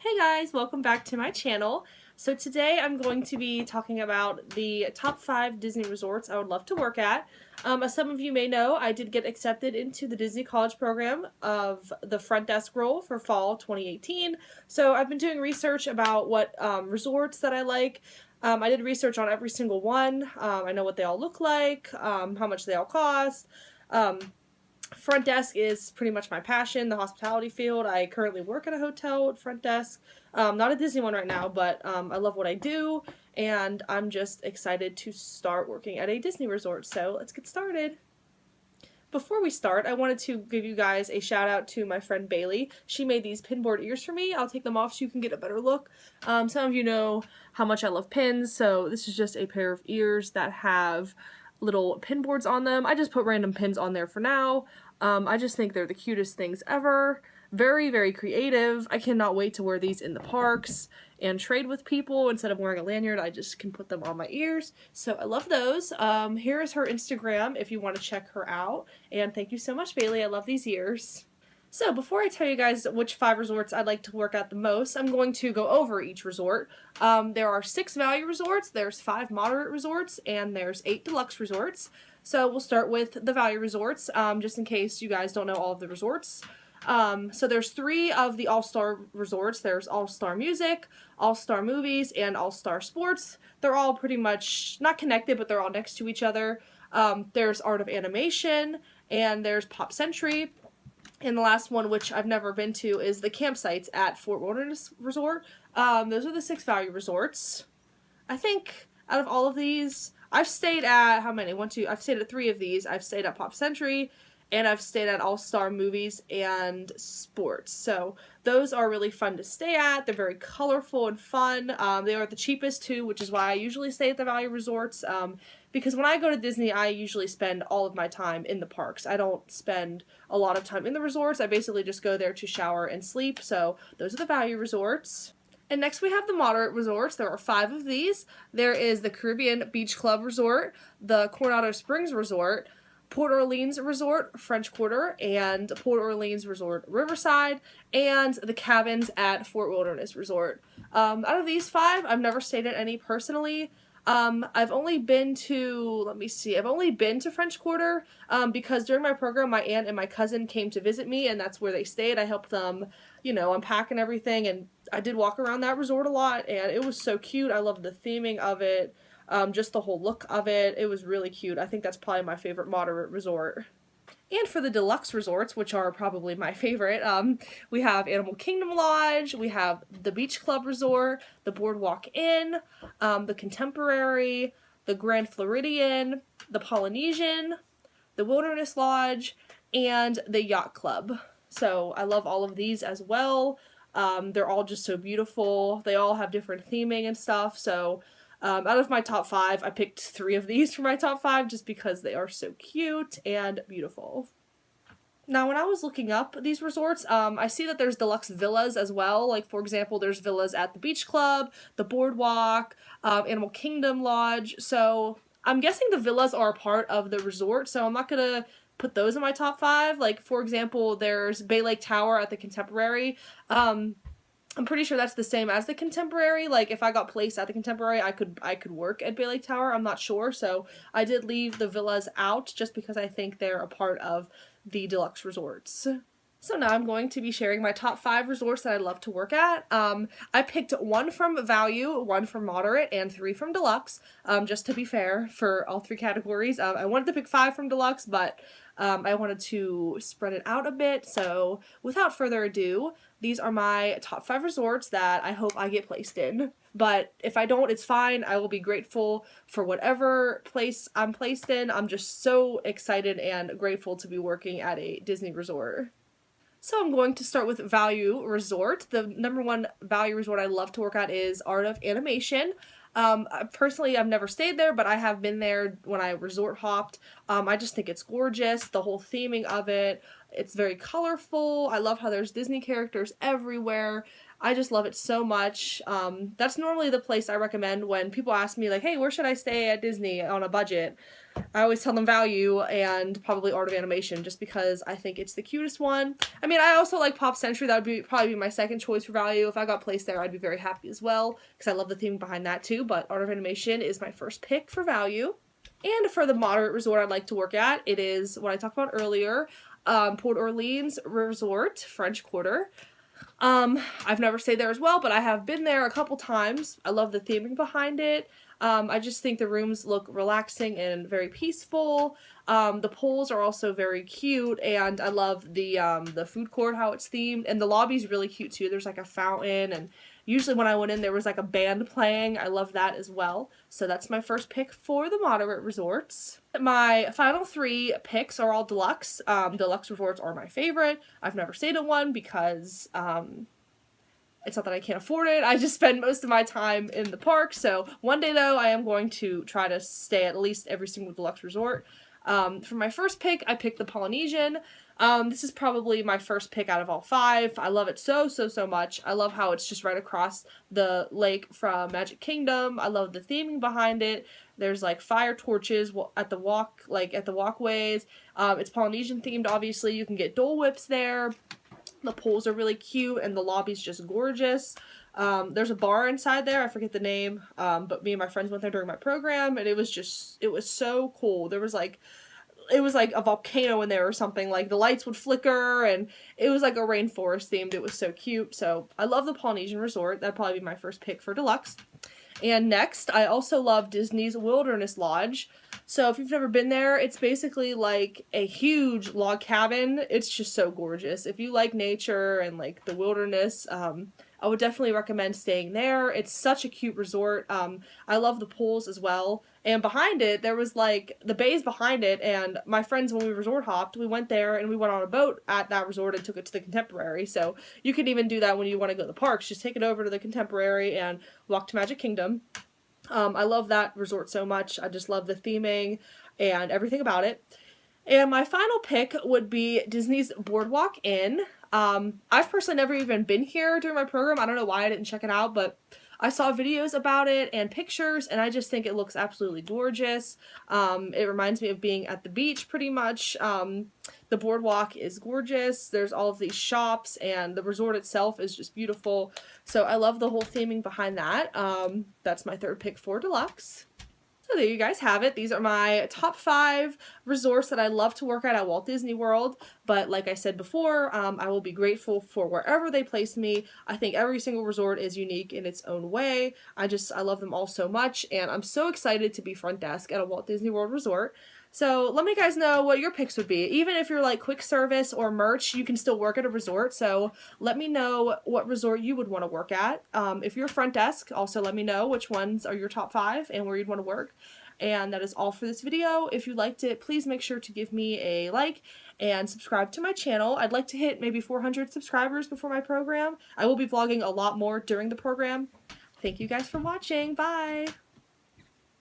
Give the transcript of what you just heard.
Hey guys, welcome back to my channel. So today I'm going to be talking about the top 5 Disney resorts I would love to work at. As some of you may know, I did get accepted into the Disney College program of the front desk role for fall 2018. So I've been doing research about what resorts that I like. I did research on every single one. I know what they all look like, how much they all cost. Um, Front desk is pretty much my passion, the hospitality field. I currently work at a hotel at front desk. Not a Disney one right now, but I love what I do, and I'm just excited to start working at a Disney resort. So let's get started. Before we start, I wanted to give you guys a shout out to my friend Bailey. She made these pinboard ears for me. I'll take them off so you can get a better look. Some of you know how much I love pins, so this is just a pair of ears that have little pin boards on them. I just put random pins on there for now. I just think they're the cutest things ever. Very, very creative. I cannot wait to wear these in the parks and trade with people. Instead of wearing a lanyard, I just can put them on my ears. So I love those. Here is her Instagram if you want to check her out. And thank you so much, Bailey. I love these ears. So before I tell you guys which 5 resorts I'd like to work at the most, I'm going to go over each resort. There are 6 value resorts, there's 5 moderate resorts, and there's 8 deluxe resorts. So we'll start with the value resorts, just in case you guys don't know all of the resorts. So there's 3 of the all-star resorts. There's all-star music, all-star movies, and all-star sports. They're all pretty much not connected, but they're all next to each other. There's Art of Animation, and there's Pop Century. And the last one, which I've never been to, is the campsites at Fort Wilderness Resort. Those are the 6 value resorts. I think out of all of these, I've stayed at, how many? I've stayed at 3 of these. I've stayed at Pop Century, and I've stayed at All-Star Movies and Sports. So those are really fun to stay at. They're very colorful and fun. They are the cheapest too, which is why I usually stay at the value resorts. Because when I go to Disney, I usually spend all of my time in the parks. I don't spend a lot of time in the resorts. I basically just go there to shower and sleep. So those are the value resorts. And next we have the moderate resorts. There are 5 of these. There is the Caribbean Beach Club Resort, the Coronado Springs Resort, Port Orleans Resort, French Quarter, and Port Orleans Resort, Riverside, and the cabins at Fort Wilderness Resort. Out of these 5, I've never stayed at any personally. I've only been to, I've only been to French Quarter, because during my program, my aunt and my cousin came to visit me, and that's where they stayed. I helped them, unpack and everything, and I did walk around that resort a lot, and it was so cute. I loved the theming of it, just the whole look of it. It was really cute. I think that's probably my favorite moderate resort. And for the deluxe resorts, which are probably my favorite, we have Animal Kingdom Lodge, we have the Beach Club Resort, the Boardwalk Inn, the Contemporary, the Grand Floridian, the Polynesian, the Wilderness Lodge, and the Yacht Club. So I love all of these as well. They're all just so beautiful. They all have different theming and stuff, so out of my top 5, I picked 3 of these for my top 5 just because they are so cute and beautiful. Now, when I was looking up these resorts, I see that there's deluxe villas as well. Like, for example, there's villas at the Beach Club, the Boardwalk, Animal Kingdom Lodge. So I'm guessing the villas are a part of the resort, so I'm not gonna put those in my top 5. Like, for example, there's Bay Lake Tower at the Contemporary. I'm pretty sure that's the same as the Contemporary. Like, if I got placed at the Contemporary, I could work at Bay Lake Tower. I'm not sure, so I did leave the villas out just because I think they're a part of the deluxe resorts. So now I'm going to be sharing my top 5 resorts that I love to work at. I picked 1 from value, 1 from moderate, and 3 from deluxe, just to be fair for all 3 categories. I wanted to pick 5 from deluxe, but I wanted to spread it out a bit. So without further ado, these are my top 5 resorts that I hope I get placed in. But if I don't, it's fine. I will be grateful for whatever place I'm placed in. I'm just so excited and grateful to be working at a Disney resort. So I'm going to start with Value Resort. The number 1 value resort I love to work at is Art of Animation. Personally, I've never stayed there, but I have been there when I resort hopped. I just think it's gorgeous, the whole theming of it. It's very colorful. I love how there's Disney characters everywhere. I just love it so much. That's normally the place I recommend when people ask me, like, hey, where should I stay at Disney on a budget? I always tell them Value and probably Art of Animation, just because I think it's the cutest one. I mean, I also like Pop Century. That would probably be my second choice for Value. If I got placed there, I'd be very happy as well, because I love the theme behind that too, but Art of Animation is my first pick for Value. And for the moderate resort I'd like to work at, it is what I talked about earlier, Port Orleans Resort, French Quarter. I've never stayed there as well, but I have been there a couple times. I love the theming behind it. I just think the rooms look relaxing and very peaceful. The pools are also very cute, and I love the food court, how it's themed, and the lobby's really cute too. There's like a fountain, and usually when I went in there was like a band playing. I love that as well. So that's my first pick for the moderate resorts. My final three picks are all deluxe. Deluxe resorts are my favorite. I've never stayed in one because it's not that I can't afford it. I just spend most of my time in the park. So one day though, I am going to try to stay at least every single deluxe resort. For my first pick, I picked the Polynesian. This is probably my first pick out of all five. I love it so much. I love how it's just right across the lake from Magic Kingdom. I love the theming behind it. There's like fire torches at the walkways. It's Polynesian themed, obviously. You can get Dole Whips there. The pools are really cute, and the lobby's just gorgeous. There's a bar inside there, I forget the name, but me and my friends went there during my program, and it was so cool. It was like a volcano in there or something. Like, the lights would flicker, and it was like a rainforest themed. It was so cute. So I love the Polynesian Resort. That'd probably be my first pick for deluxe. And next, I also love Disney's Wilderness Lodge. So if you've never been there, it's basically like a huge log cabin. It's just so gorgeous. If you like nature and like the wilderness, I would definitely recommend staying there. It's such a cute resort. I love the pools as well. And behind it, there was like the bays behind it, and my friends, when we resort hopped, we went there and we went on a boat at that resort and took it to the Contemporary. So you can even do that when you want to go to the parks. Just take it over to the Contemporary and walk to Magic Kingdom. I love that resort so much. I just love the theming and everything about it. And my final pick would be Disney's Boardwalk Inn. I've personally never even been here during my program. I don't know why I didn't check it out, but I saw videos about it and pictures, and I just think it looks absolutely gorgeous. It reminds me of being at the beach pretty much. The boardwalk is gorgeous. There's all of these shops, and the resort itself is just beautiful. So I love the whole theming behind that. That's my third pick for deluxe. So there you guys have it. These are my top 5 resorts that I love to work at Walt Disney World. But like I said before, I will be grateful for wherever they place me. I think every single resort is unique in its own way. I love them all so much, and I'm so excited to be front desk at a Walt Disney World resort. So let me guys know what your picks would be. Even if you're like quick service or merch, you can still work at a resort. So let me know what resort you would want to work at. If you're front desk, also let me know which ones are your top 5 and where you'd want to work. And that is all for this video. If you liked it, please make sure to give me a like and subscribe to my channel. I'd like to hit maybe 400 subscribers before my program. I will be vlogging a lot more during the program. Thank you guys for watching. Bye!